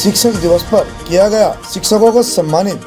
शिक्षक दिवस पर किया गया शिक्षकों को सम्मानित।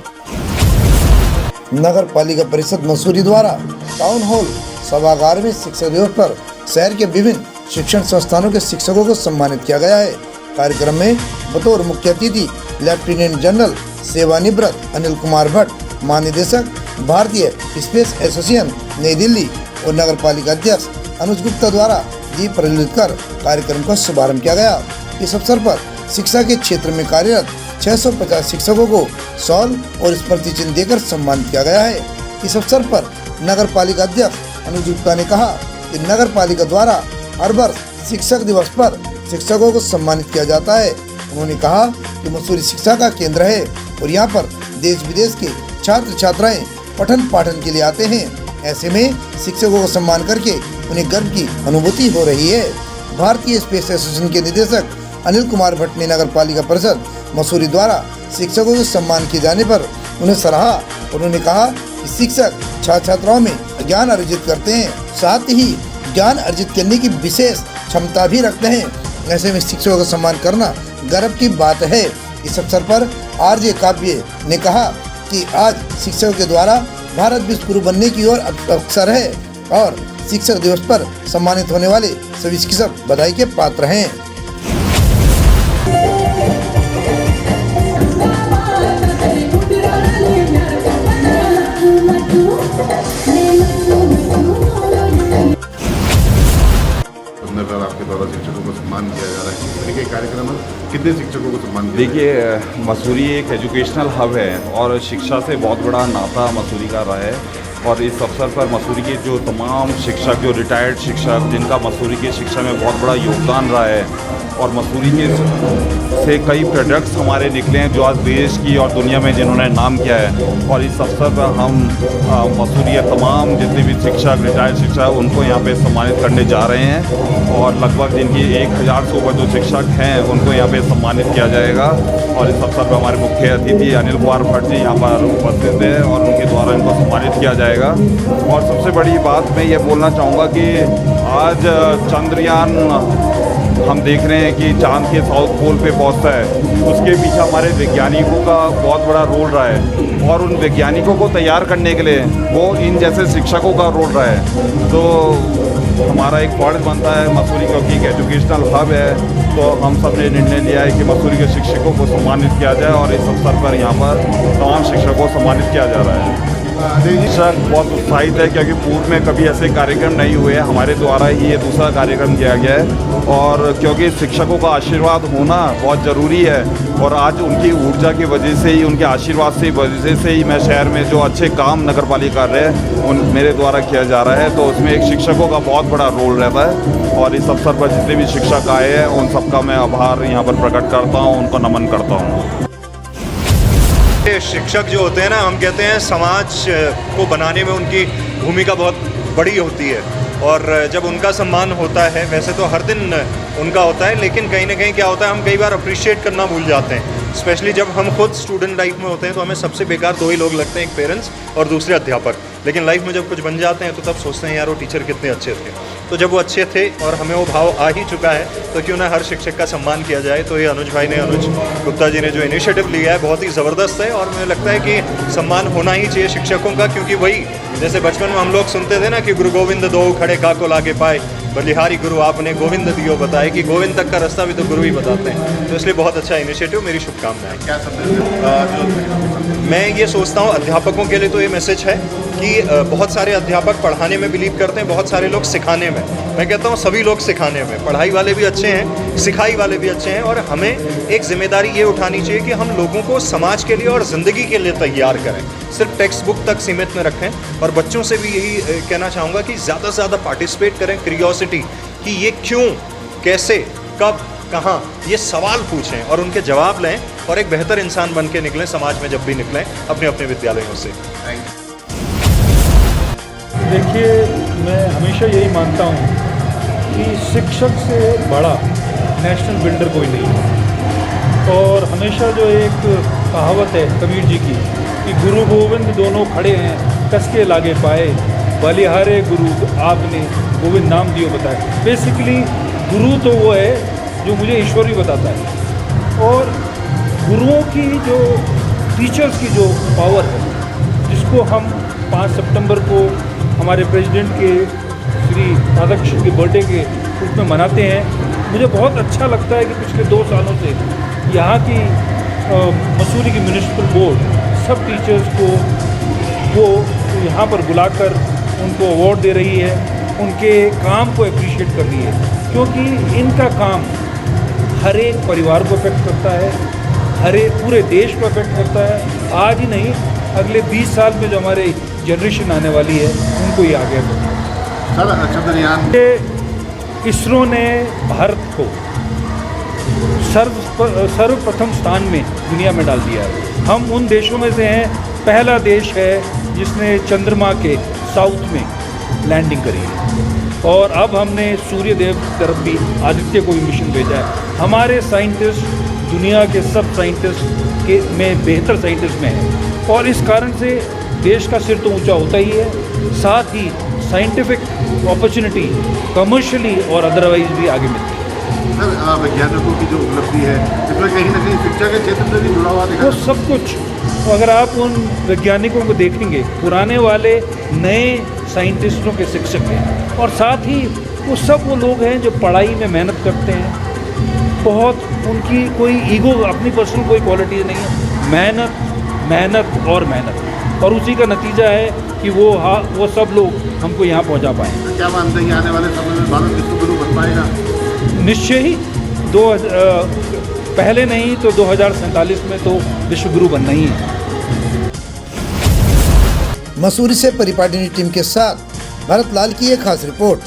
नगर पालिका परिषद मसूरी द्वारा टाउन हॉल सभागार में शिक्षक दिवस पर शहर के विभिन्न शिक्षण संस्थानों के शिक्षकों को सम्मानित किया गया है। कार्यक्रम में बतौर मुख्य अतिथि लेफ्टिनेंट जनरल सेवानिवृत्त अनिल कुमार भट्ट, महानिदेशक भारतीय स्पेस एसोसिएशन नई दिल्ली और नगर पालिका अध्यक्ष अनुज गुप्ता द्वारा दीप प्रज्वलित कर कार्यक्रम का शुभारंभ किया गया। इस अवसर पर शिक्षा के क्षेत्र में कार्यरत 650 शिक्षकों को शॉल और स्मृति चिन्ह देकर सम्मानित किया गया है। इस अवसर पर नगर पालिका अध्यक्ष अनुज गुप्ता ने कहा कि नगर पालिका द्वारा हर वर्ष शिक्षक दिवस पर शिक्षकों को सम्मानित किया जाता है। उन्होंने कहा कि मसूरी शिक्षा का केंद्र है और यहाँ पर देश विदेश के छात्र छात्राएं पठन पाठन के लिए आते हैं। ऐसे में शिक्षकों को सम्मान करके उन्हें गर्व की अनुभूति हो रही है। भारतीय स्पेस एसोसिएशन के निदेशक अनिल कुमार भट्ट ने नगर पालिका परिषद मसूरी द्वारा शिक्षकों को सम्मान किए जाने पर उन्हें सराहा। उन्होंने कहा कि शिक्षक छात्र छात्राओं में ज्ञान अर्जित करते हैं, साथ ही ज्ञान अर्जित करने की विशेष क्षमता भी रखते हैं। ऐसे में शिक्षकों का सम्मान करना गर्व की बात है। इस अवसर पर आरजे काव्य ने कहा कि आज शिक्षकों के द्वारा भारत विश्व गुरु बनने की ओर अवसर है और शिक्षक दिवस पर सम्मानित होने वाले सभी शिक्षक बधाई के पात्र हैं। आपके द्वारा शिक्षकों को सम्मान किया जा रहा है, देखिए कार्यक्रम में कितने शिक्षकों को सम्मान किया? देखिए, मसूरी एक एजुकेशनल हब है और शिक्षा से बहुत बड़ा नाता मसूरी का रहा है। और इस अवसर पर मसूरी के जो तमाम शिक्षक, जो रिटायर्ड शिक्षक, जिनका मसूरी की शिक्षा में बहुत बड़ा योगदान रहा है और मसूरी के से कई प्रोडक्ट्स हमारे निकले हैं जो आज देश की और दुनिया में जिन्होंने नाम किया है। और इस अवसर पर हम मसूरी के तमाम जितने भी शिक्षक, रिटायर्ड शिक्षक, उनको यहाँ पे सम्मानित करने जा रहे हैं और लगभग जिनकी 1000 से ऊपर जो शिक्षक हैं उनको यहाँ पे सम्मानित किया जाएगा। और इस अवसर पर हमारे मुख्य अतिथि अनिल कुमार भट्ट जी यहाँ पर उपस्थित हैं और उनके द्वारा इनको सम्मानित किया जाएगा। और सबसे बड़ी बात मैं ये बोलना चाहूँगा कि आज चंद्रयान हम देख रहे हैं कि चांद के साउथ पोल पे पहुंचता है, उसके पीछे हमारे वैज्ञानिकों का बहुत बड़ा रोल रहा है और उन वैज्ञानिकों को तैयार करने के लिए वो इन जैसे शिक्षकों का रोल रहा है। तो हमारा एक फर्ज बनता है मसूरी, क्योंकि एक एजुकेशनल हब है, तो हम सब ने निर्णय लिया है कि मसूरी के शिक्षकों को सम्मानित किया जाए और इस अवसर पर यहाँ पर तमाम शिक्षकों को सम्मानित किया जा रहा है। शिक्षक बहुत उत्साहित है क्योंकि पूर्व में कभी ऐसे कार्यक्रम नहीं हुए, हमारे द्वारा ही ये दूसरा कार्यक्रम किया गया है। और क्योंकि शिक्षकों का आशीर्वाद होना बहुत ज़रूरी है और आज उनकी ऊर्जा की वजह से ही, उनके आशीर्वाद से वजह से ही मैं शहर में जो अच्छे काम नगर पालिका कर रहे हैं उन मेरे द्वारा किया जा रहा है। तो उसमें एक शिक्षकों का बहुत बड़ा रोल रहता है और इस अवसर पर जितने भी शिक्षक आए हैं उन सबका मैं आभार यहाँ पर प्रकट करता हूँ, उनको नमन करता हूँ। शिक्षक जो होते हैं ना, हम कहते हैं समाज को बनाने में उनकी भूमिका बहुत बड़ी होती है और जब उनका सम्मान होता है, वैसे तो हर दिन उनका होता है, लेकिन कहीं ना कहीं क्या होता है, हम कई बार अप्रिशिएट करना भूल जाते हैं। स्पेशली जब हम खुद स्टूडेंट लाइफ में होते हैं तो हमें सबसे बेकार दो ही लोग लगते हैं, एक पेरेंट्स और दूसरे अध्यापक। लेकिन लाइफ में जब कुछ बन जाते हैं तो तब सोचते हैं यार वो टीचर कितने अच्छे थे। तो जब वो अच्छे थे और हमें वो भाव आ ही चुका है तो क्यों ना हर शिक्षक का सम्मान किया जाए। तो ये अनुज गुप्ता जी ने जो इनिशिएटिव लिया है बहुत ही ज़बरदस्त है और मुझे लगता है कि सम्मान होना ही चाहिए शिक्षकों का, क्योंकि वही जैसे बचपन में हम लोग सुनते थे ना कि गुरु गोविंद दो खड़े काको लागे पाए, बलिहारी गुरु आपने गोविंद दियो बताए, कि गोविंद तक का रास्ता भी तो गुरु ही बताते हैं। तो इसलिए बहुत अच्छा इनिशिएटिव, मेरी शुभकामनाएं। क्या संदेश? मैं ये सोचता हूँ अध्यापकों के लिए तो ये मैसेज है कि बहुत सारे अध्यापक पढ़ाने में बिलीव करते हैं, बहुत सारे लोग सिखाने में। मैं कहता हूँ सभी लोग सिखाने में, पढ़ाई वाले भी अच्छे हैं, सिखाई वाले भी अच्छे हैं। और हमें एक जिम्मेदारी ये उठानी चाहिए कि हम लोगों को समाज के लिए और ज़िंदगी के लिए तैयार करें, सिर्फ टेक्स्ट बुक तक सीमित न रखें। और बच्चों से भी यही कहना चाहूँगा कि ज़्यादा से ज़्यादा पार्टिसिपेट करें, क्यूरियोसिटी कि ये क्यों, कैसे, कब, कहाँ, ये सवाल पूछें और उनके जवाब लें और एक बेहतर इंसान बन के निकलें समाज में जब भी निकलें अपने अपने विद्यालयों से। देखिए, मैं हमेशा यही मानता हूँ कि शिक्षक से बड़ा नेशनल बिल्डर कोई नहीं है। और हमेशा जो एक कहावत है कबीर जी की कि गुरु गोविंद दोनों खड़े हैं कस के लागे पाए, बलिहारे गुरु आपने गोविंद नाम दियो बताए। बेसिकली गुरु तो वो है जो मुझे ईश्वर भी बताता है। और गुरुओं की जो टीचर्स की जो पावर है, जिसको हम 5 सितंबर को हमारे प्रेसिडेंट के श्री राधाकृष्ण के बर्थडे के रूप में मनाते हैं। मुझे बहुत अच्छा लगता है कि पिछले 2 सालों से यहाँ की मसूरी की म्यूनिसिपल बोर्ड सब टीचर्स को वो यहाँ पर बुलाकर उनको अवार्ड दे रही है, उनके काम को अप्रिशिएट कर रही है, क्योंकि इनका काम हर एक परिवार को अफेक्ट करता है, हर एक पूरे देश को अफेक्ट करता है। आज ही नहीं, अगले 20 साल में जो हमारे जनरेशन आने वाली है उनको ये आगे सर चंद्रयान इसरो ने भारत को सर्वप्रथम स्थान में दुनिया में डाल दिया है। हम उन देशों में से हैं, पहला देश है जिसने चंद्रमा के साउथ में लैंडिंग करी है, और अब हमने सूर्य देव की तरफ भी आदित्य को भी मिशन भेजा है। हमारे साइंटिस्ट दुनिया के सब साइंटिस्ट के में बेहतर साइंटिस्ट में हैं, और इस कारण से देश का सिर तो ऊंचा होता ही है, साथ ही साइंटिफिक अपॉर्चुनिटी कमर्शियली और अदरवाइज भी आगे मिलती है। सर वैज्ञानिकों की जो उपलब्धि है इसमें कहीं ना कहीं शिक्षा के क्षेत्र से भी जुड़ा हुआ दिखा वो सब कुछ, अगर आप उन वैज्ञानिकों को देखेंगे, पुराने वाले नए साइंटिस्टों के शिक्षक हैं, और साथ ही वो सब वो लोग हैं जो पढ़ाई में मेहनत करते हैं। बहुत उनकी कोई ईगो, अपनी पर्सनल कोई क्वालिटी नहीं है, मेहनत और मेहनत, और उसी का नतीजा है कि वो सब लोग हमको यहाँ पहुँचा पाए। तो क्या मानते हैं कि आने वाले समय में भारत विश्व गुरु बन पाएगा? निश्चय ही पहले नहीं तो 2047 में तो विश्व गुरु बनना ही है। मसूरी से परिपाटिनी टीम के साथ भरत लाल की एक खास रिपोर्ट।